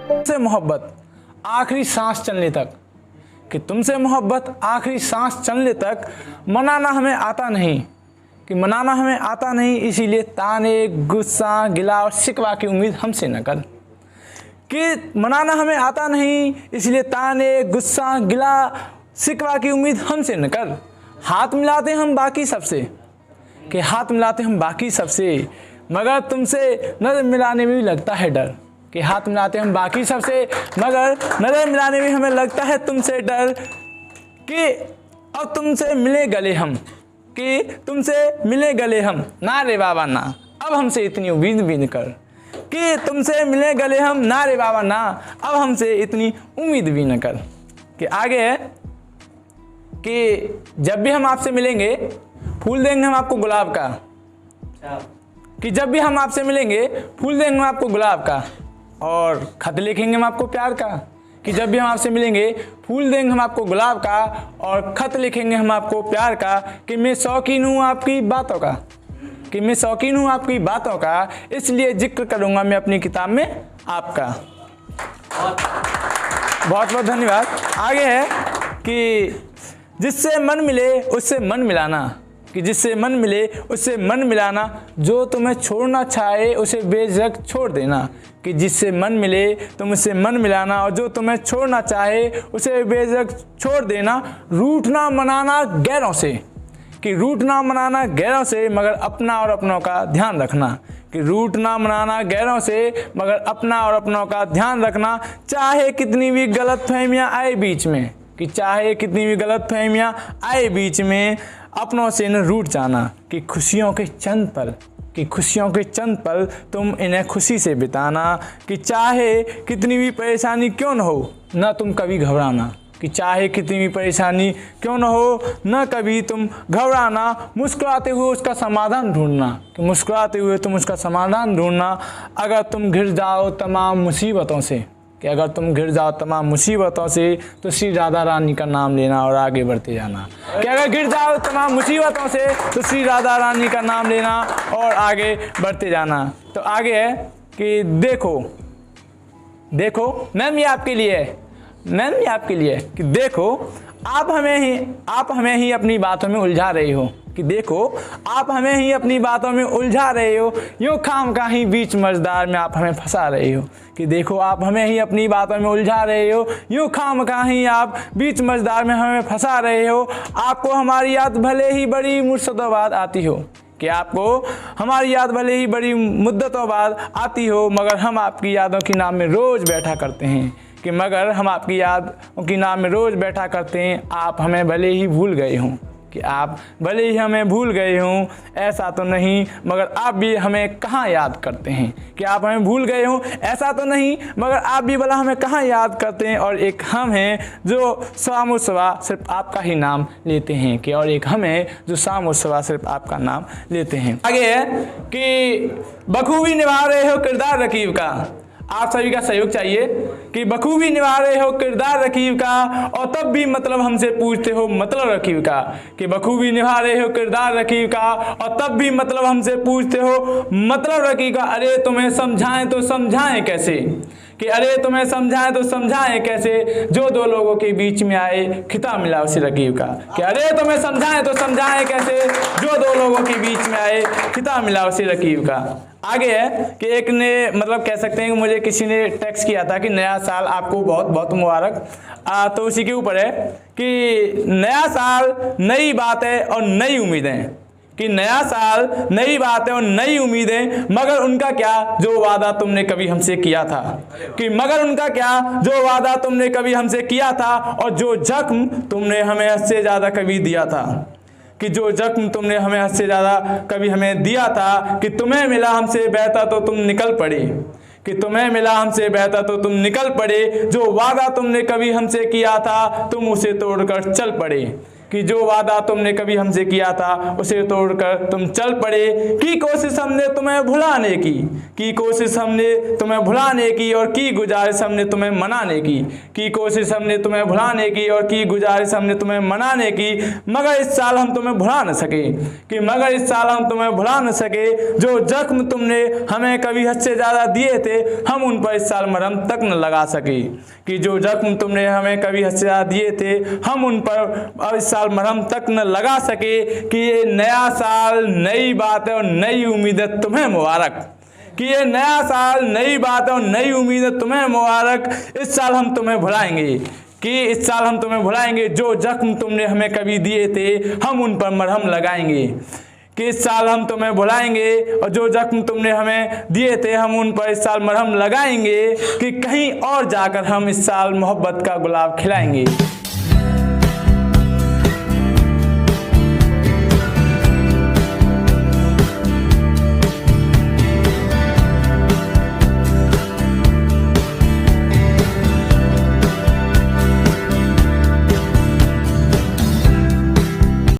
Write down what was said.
तुमसे मोहब्बत आखिरी सांस चलने तक, कि तुमसे मोहब्बत आखिरी सांस चलने तक मनाना हमें आता नहीं, कि मनाना हमें आता नहीं, इसीलिए ताने, गुस्सा, गिला और शिकवा की उम्मीद हमसे न कर। कि मनाना हमें आता नहीं, इसलिए ताने, गुस्सा, गिला, शिकवा की उम्मीद हमसे न कर। हाथ मिलाते हम बाकी सबसे, कि हाथ मिलाते हम बाकी सबसे, मगर तुमसे नज़र मिलाने में भी लगता है डर। कि हाथ मिलाते हम बाकी सबसे, मगर नज़र मिलाने में हमें लगता है तुमसे डर। कि अब तुमसे मिले गले हम, कि तुमसे मिले गले हम, ना रे बाबा ना, अब हमसे इतनी उम्मीद भी न कर। कि तुमसे मिले गले हम, ना रे बाबा ना, अब हमसे इतनी उम्मीद भी न कर। कि आगे है कि जब भी हम आपसे मिलेंगे फूल देंगे हम आपको गुलाब का। कि जब भी हम आपसे मिलेंगे फूल देंगे हम आपको गुलाब का, और खत लिखेंगे हम आपको प्यार का। कि जब भी हम आपसे मिलेंगे फूल देंगे हम आपको गुलाब का, और खत लिखेंगे हम आपको प्यार का। कि मैं शौकीन हूँ आपकी बातों का, कि मैं शौकीन हूँ आपकी बातों का, इसलिए जिक्र करूँगा मैं अपनी किताब में आपका। बहुत बहुत धन्यवाद। आगे है कि जिससे मन मिले उससे मन मिलाना, कि जिससे मन मिले उससे मन मिलाना, जो तुम्हें छोड़ना चाहे उसे बेझिझक छोड़ देना। कि जिससे मन मिले तुम उससे मन मिलाना, और जो तुम्हें छोड़ना चाहे उसे बेझिझक छोड़ देना। रूठना मनाना गैरों से, कि रूठना मनाना गैरों से, मगर अपना और अपनों का ध्यान रखना। कि रूठना मनाना गैरों से, मगर अपना और अपनों का ध्यान रखना। चाहे कितनी भी गलतफहमियां आए बीच में, कि चाहे कितनी भी गलतफहमियां आए बीच में, अपनों से न रूठ जाना। कि खुशियों के चंद पल, कि खुशियों के चंद पल तुम इन्हें खुशी से बिताना। कि चाहे कितनी भी परेशानी क्यों न हो, न तुम कभी घबराना। कि चाहे कितनी भी परेशानी क्यों न हो, न कभी तुम घबराना। मुस्कुराते हुए उसका समाधान ढूंढना, कि मुस्कुराते हुए तुम उसका समाधान ढूंढना। अगर तुम घिर जाओ तमाम मुसीबतों से, कि अगर तुम घिर जाओ तमाम मुसीबतों से, तो श्री राधा रानी का नाम लेना और आगे बढ़ते जाना। कि अगर घिर जाओ तमाम मुसीबतों से, तो श्री राधा रानी का नाम लेना और आगे बढ़ते जाना। तो आगे है कि देखो देखो मैम, ये आपके लिए है मैम, ये आपके लिए है। कि देखो आप हमें ही अपनी बातों में उलझा रहे हो। कि देखो आप हमें ही अपनी बातों में उलझा रहे हो, यूँ खामखा बीच मझधार में आप हमें फंसा रहे हो। कि देखो आप हमें ही अपनी बातों में उलझा रहे हो, यूँ खामखा आप बीच मझधार में हमें फंसा रहे हो। आपको हमारी याद भले ही बड़ी मुद्दतों बाद आती हो, कि आपको हमारी याद भले ही बड़ी मुद्दतों बाद आती हो, मगर हम आपकी यादों के नाम में रोज़ बैठा करते हैं। कि मगर हम आपकी यादों के नाम में रोज़ बैठा करते हैं। आप हमें भले ही भूल गए हों, कि आप भले ही हमें भूल गए हों, ऐसा तो नहीं, मगर आप भी हमें कहाँ याद करते हैं। कि आप हमें भूल गए हों, ऐसा तो नहीं, मगर आप भी भला हमें कहाँ याद करते हैं। और एक हम हैं जो शाम और सुबह सिर्फ आपका ही नाम लेते हैं। कि और एक हम हैं जो शाम और सुबह सिर्फ आपका नाम लेते हैं। आगे है कि बखूबी निभा रहे हो किरदार रकीब का, आप सभी का सहयोग चाहिए। कि बखूबी निभा रहे हो किरदार रकीब का, और तब भी मतलब हमसे पूछते हो मतलब रकीब का। कि बखूबी निभा रहे हो किरदार रकीब का, और तब भी मतलब हमसे पूछते हो मतलब रकीब का। अरे तुम्हें समझाएं तो समझाएं कैसे, कि अरे तुम्हें समझाएं तो समझाएं कैसे, जो दो लोगों के बीच में आए खिता मिला उसी रकीब का। कि अरे तुम्हें समझाएं तो समझाएं कैसे, जो दो लोगों के बीच में आए खिता मिला उसी रकीब का। आगे है कि एक ने मतलब कह सकते हैं कि मुझे किसी ने टेक्स्ट किया था कि नया साल आपको बहुत बहुत मुबारक। तो उसी के ऊपर है कि नया साल नई बातें और नई उम्मीदें। कि नया साल नई बातें और नई उम्मीदें, मगर उनका क्या जो वादा तुमने कभी हमसे किया था। कि मगर उनका क्या जो वादा तुमने कभी हमसे किया था, और जो जख्म तुमने हमें हद से ज़्यादा कभी दिया था। कि जो जख्म तुमने हमें हद से ज़्यादा कभी हमें दिया था। कि तुम्हें मिला हमसे बेहतर तो तुम निकल पड़े, कि तुम्हें मिला हमसे बेहतर तो तुम निकल पड़े। जो वादा तुमने कभी हमसे किया था तुम उसे तोड़कर चल पड़े। कि जो वादा तुमने कभी हमसे किया था उसे तोड़कर तुम चल पड़े। की कोशिश हमने तुम्हें भुलाने की कोशिश हमने तुम्हें भुलाने की, और की गुजारिश हमने तुम्हें मनाने की कोशिश हमने तुम्हें भुलाने की, और की गुजारिश हमने तुम्हें मनाने की, मगर इस साल हम तुम्हें भुला न सके। कि मगर इस साल हम तुम्हें भुला न सके। जो जख्म तुमने हमें कभी हद से ज़्यादा दिए थे, हम उन पर इस साल मरहम तक न लगा सके। कि जो जख्म तुमने हमें कभी हद से ज़्यादा दिए थे, हम उन पर इस साल मरहम तक न लगा सके। कि ये नया साल नई बात है और नई उम्मीद है, तुम्हें मुबारक। कि ये नया साल नई बात है और नई उम्मीद है, तुम्हें मुबारक। इस साल हम तुम्हें भुलाएंगे, कि इस साल हम तुम्हें भुलाएंगे। जो जख्म तुमने हमें कभी दिए थे, हम उन पर मरहम लगाएंगे। कि इस साल हम तुम्हें भुलाएंगे, और जो जख्म तुमने हमें दिए थे, हम उन पर इस साल मरहम लगाएंगे। कि कहीं और जाकर हम इस साल मोहब्बत का गुलाब खिलाएंगे।